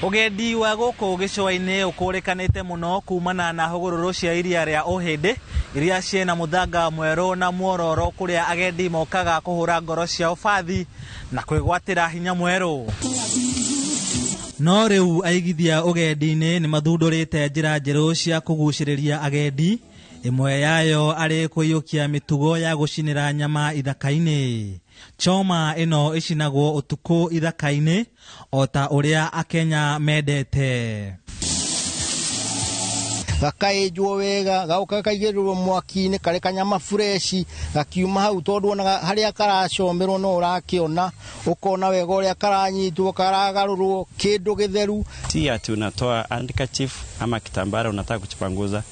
Ugendi wa gũkũ gĩcũa-inĩ ũkũrĩkanĩte mũno kumana na hũgũrũrũ cia iria rĩa Ũhĩndĩ iria ciĩna mũthanga mwerũ na muororo kũrĩa agendi mokaga kũhũra ngoro ciao bathi na kwĩgwatĩra hinya mwerũ. No rĩu aigithia ũgendi-inĩ nĩ mathundũrĩte njĩra njerũ cia kũgucĩrĩria agendi, imwe yayo arĩ kũiyũkia mĩtugo ya gũcinĩra nyama ithaka-inĩ. Choma ĩno ĩcinagwo ũtukũ ithaka-inĩ ota ũrĩa Akenya mendete. Gakaĩnjwo wega, gauka kaigĩrĩrwo mwaki-inĩ, karĩ kanyama freshi, gakiuma hau tondũ ona harĩa karacomerwo no ũrakĩona, ũkona wega ũrĩa karanyitwo, karagarũrwo, kĩndũ gĩtheru. Si ati unatoa handkerchief ama kitambara unataka kuchipanguza.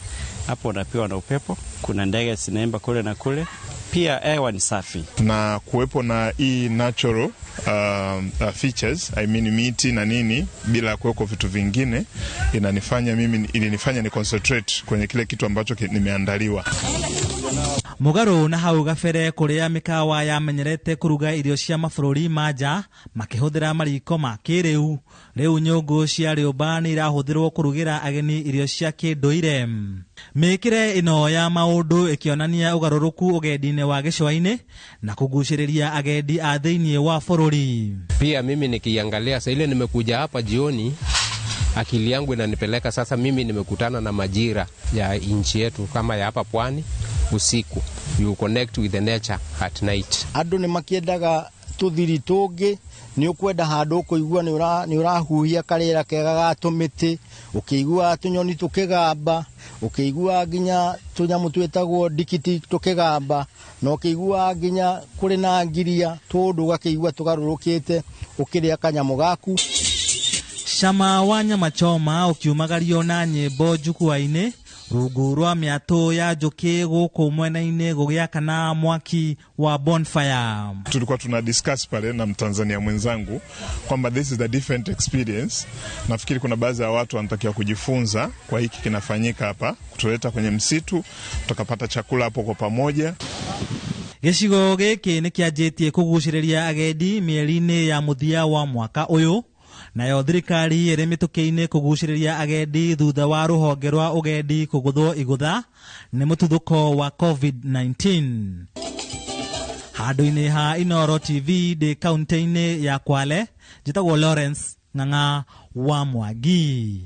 Hapo unapewa na upepo, kuna ndege zinaimba kule na kule. Pia hewa ni safi. Na kuwepo na hii natural features, I mean miti na nini, bila kuweko vitu vingine, ilinifanya ni concentrate kwenye kile kitu ambacho nimeandaliwa. Mũgarũ na hau gabere kũrĩa mĩkawa yamenyerete kũruga irio cia mabũrũri manja makĩhũthĩra mariko ma kĩrĩu, rĩu nyũngũ cia rĩũmba nĩ irahũthĩrwo kũrugĩra ageni irio cia kĩndũire. Mĩkĩre ĩno ya maũndũ ĩkĩonania ũgarũrũku ũgendi-inĩ wa gĩcũa-inĩ na kũgucĩrĩria agendi a thĩinĩ wa bũrũri. Pia mimi nikiangalia sasa ile nimekuja hapa jioni, akili yangu inanipeleka sasa mimi nimekutana na majira ya nchi yetu kama ya hapa pwani usiku. You connect with the nature at night. Andũ nĩ makĩendaga tũthiri tũngĩ, nĩ ũkwenda handũ ũkũigua nĩ ũrahuhia karĩera kega ga tũmĩtĩ, ũkĩigua tũnyoni tũkĩgamba, ũkĩigua nginya tũnyamũ twĩtagwo ndikiti tũkĩgamba, na ũkĩigua nginya kũrĩ na ngiria, tũndũ ũgakĩigua tũgarũrũkĩte ũkĩrĩa kanyamũ gaku. Cama wa nyama choma ũkiumagario na nyĩmbo njukua-inĩ rungu rwa mĩatũ ya njũkĩ gũkũ mwena-inĩ gũgĩakana mwaki wa bonfire. Tulikuwa tuna discuss pale na Mtanzania mwenzangu kwamba this is a different experience. Nafikiri kuna baadhi ya watu wanatakiwa kujifunza kwa hiki kinafanyika hapa, kutuleta kwenye msitu, tukapata chakula hapo kwa pamoja. Gĩcigo gĩkĩ nĩ kĩanjĩtie kũgucĩrĩria agendi mĩeri-inĩ ya mũthia wa mwaka ũyũ, nayo thirikari ĩrĩ mĩtũkĩ-inĩ kũgucĩrĩria agendi thutha wa rũhonge rwa ũgendi kũgũthwo igũtha nĩ mũtuthũko wa COVID-19. Handũ-inĩ ha Inooro TV ndĩ kaunti-inĩ ya Kwale, njĩtagwo Lawrence Ng'ang'a wa Mwangi.